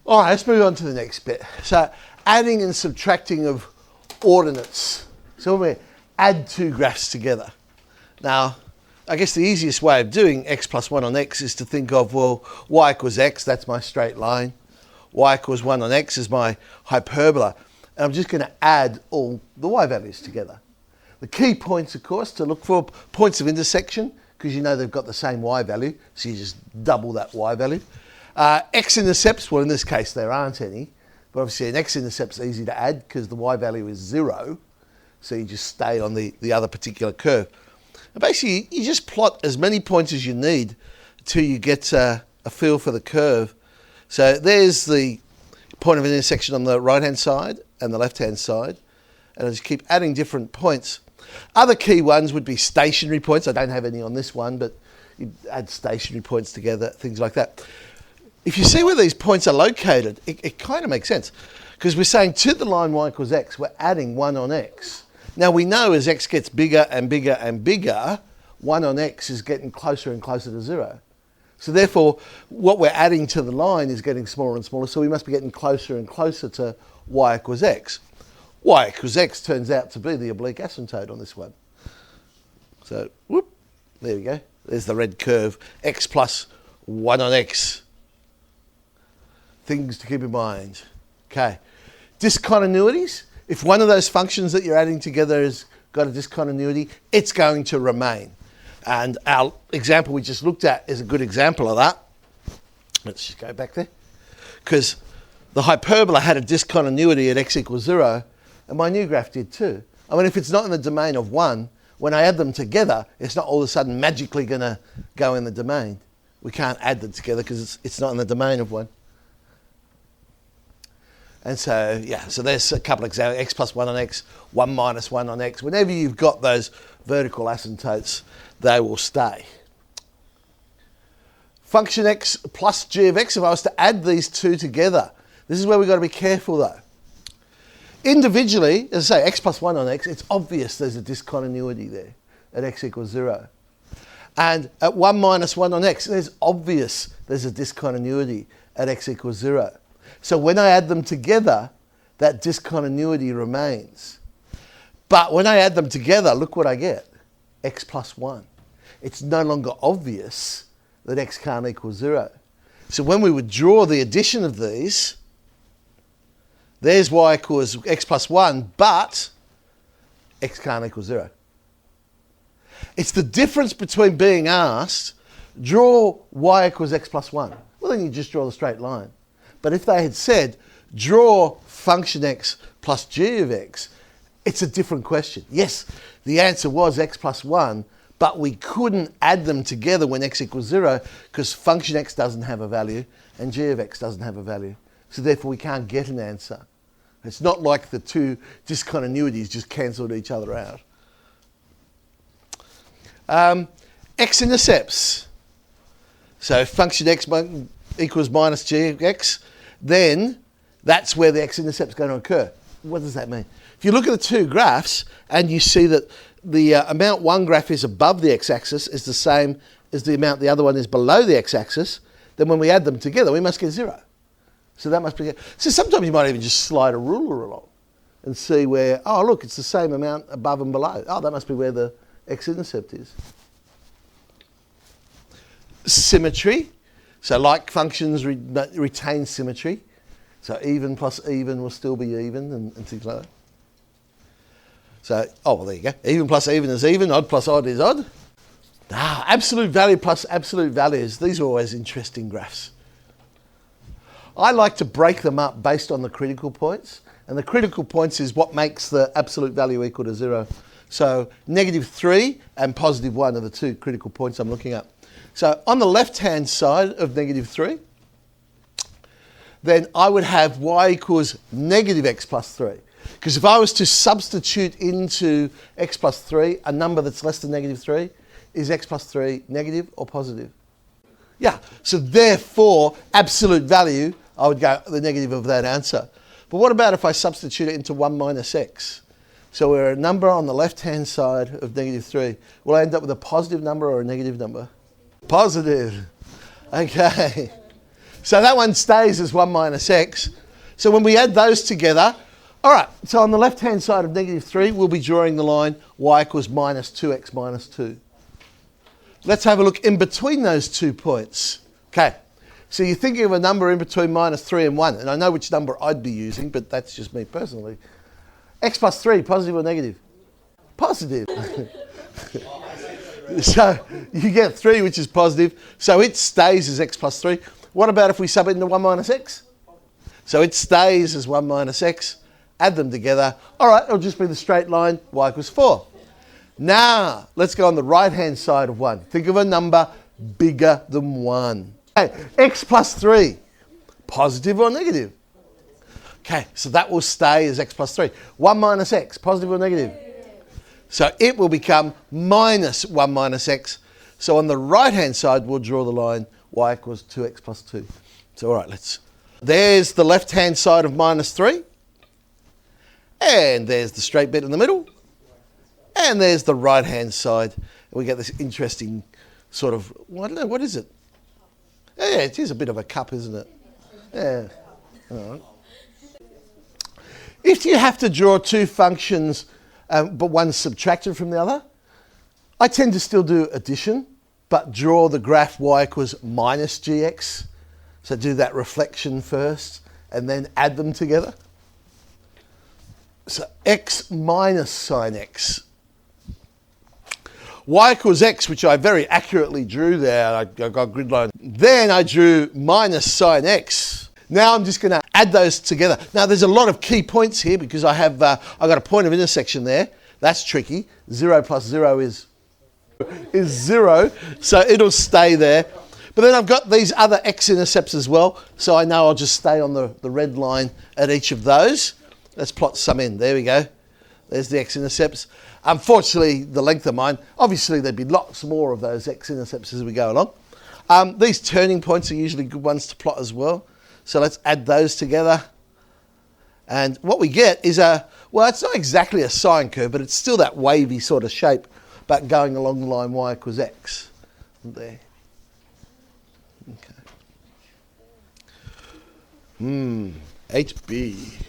All right, let's move on to the next bit. So adding and subtracting of ordinates. So we add two graphs together. Now, I guess the easiest way of doing x plus 1 on x is to think of, well, y equals x, that's my straight line. Y equals 1 on x is my hyperbola. And I'm just going to add all the y values together. The key points, of course, to look for points of intersection, because you know they've got the same y value, so you just double that y value. X-intercepts, well in this case there aren't any, but obviously an x-intercept's easy to add because the y value is 0, so you just stay on the other particular curve. And basically you just plot as many points as you need till you get a feel for the curve. So there's the point of intersection on the right hand side and the left hand side, and I just keep adding different points. Other key ones would be stationary points. I don't have any on this one, but you add stationary points together, things like that. If you see where these points are located, it kind of makes sense, because we're saying to the line y equals x, we're adding 1 on x. Now we know as x gets bigger and bigger and bigger, 1 on x is getting closer and closer to 0. So therefore, what we're adding to the line is getting smaller and smaller, so we must be getting closer and closer to y equals x. Y equals x turns out to be the oblique asymptote on this one. So, whoop, there we go. There's the red curve, x plus 1 on x. Things to keep in mind. Okay. Discontinuities. If one of those functions that you're adding together has got a discontinuity, it's going to remain. And our example we just looked at is a good example of that. Let's just go back there. Because the hyperbola had a discontinuity at x equals 0, and my new graph did too. I mean, if it's not in the domain of 1, when I add them together, it's not all of a sudden magically going to go in the domain. We can't add them together because it's not in the domain of 1. And so, yeah, so there's a couple of examples, x plus 1 on x, 1 minus 1 on x. Whenever you've got those vertical asymptotes, they will stay. Function x plus g of x, if I was to add these two together, this is where we've got to be careful though. Individually, as I say, x plus 1 on x, it's obvious there's a discontinuity there at x equals 0. And at 1 minus 1 on x, there's obvious there's a discontinuity at x equals 0. So when I add them together, that discontinuity remains. But when I add them together, look what I get, x plus 1. It's no longer obvious that x can't equal 0. So when we would draw the addition of these, there's y equals x plus 1, but x can't equal 0. It's the difference between being asked, draw y equals x plus 1. Well, then you just draw the straight line. But if they had said, draw function x plus g of x, it's a different question. Yes, the answer was x plus 1, but we couldn't add them together when x equals 0 because function x doesn't have a value and g of x doesn't have a value. So therefore we can't get an answer. It's not like the two discontinuities just cancelled each other out. X-intercepts. So if function x equals minus g of x, then that's where the x-intercept is going to occur. What does that mean? If you look at the two graphs and you see that the amount one graph is above the x-axis is the same as the amount the other one is below the x-axis, then when we add them together, we must get 0. So that must be... So sometimes you might even just slide a ruler along and see where, oh, look, it's the same amount above and below. Oh, that must be where the x-intercept is. Symmetry. So like functions retain symmetry. So even plus even will still be even and things like that. So, oh, well, there you go. Even plus even is even. Odd plus odd is odd. Absolute value plus absolute values. These are always interesting graphs. I like to break them up based on the critical points. And the critical points is what makes the absolute value equal to 0. So -3 and +1 are the two critical points I'm looking at. So on the left-hand side of -3, then I would have y equals -x plus 3. Because if I was to substitute into x plus 3 a number that's less than -3, is x plus 3 negative or positive? Yeah, so therefore, absolute value, I would go the negative of that answer. But what about if I substitute it into 1 minus x? So we're a number on the left-hand side of -3. Will I end up with a positive number or a negative number? Positive. Okay. So that one stays as 1 minus x. So when we add those together, all right, so on the left-hand side of negative 3, we'll be drawing the line y equals minus 2x minus 2. Let's have a look in between those 2 points. Okay, so you're thinking of a number in between minus 3 and 1, and I know which number I'd be using, but that's just me personally. X plus 3, positive or negative? Positive. So you get 3, which is positive, so it stays as x plus 3. What about if we sub it into 1 minus x? So it stays as 1 minus x. Add them together. All right, it'll just be the straight line, y equals 4. Now, let's go on the right-hand side of 1. Think of a number bigger than 1. Okay, x plus 3, positive or negative? Okay, so that will stay as x plus 3. 1 minus x, positive or negative? So it will become minus 1 minus x. So on the right-hand side, we'll draw the line y equals 2x plus 2. So all right, there's the left-hand side of minus 3. And there's the straight bit in the middle. And there's the right-hand side. And we get this interesting sort of, well, I don't know, what is it? Yeah, it is a bit of a cup, isn't it? Yeah. All right. If you have to draw 2 functions, but one's subtracted from the other, I tend to still do addition, but draw the graph y equals minus gx. So do that reflection first, and then add them together. So x minus sine x. Y equals x, which I very accurately drew there. I got grid line. Then I drew minus sine x. Now I'm just going to add those together. Now there's a lot of key points here because I have I've got a point of intersection there. That's tricky. 0 plus 0 is 0, so it'll stay there. But then I've got these other x-intercepts as well, so I know I'll just stay on the red line at each of those. Let's plot some in. There we go. There's the x-intercepts. Unfortunately, the length of mine, obviously there'd be lots more of those x-intercepts as we go along. These turning points are usually good ones to plot as well. So let's add those together. And what we get is well, it's not exactly a sine curve, but it's still that wavy sort of shape, but going along the line y equals x. There. Okay. HB.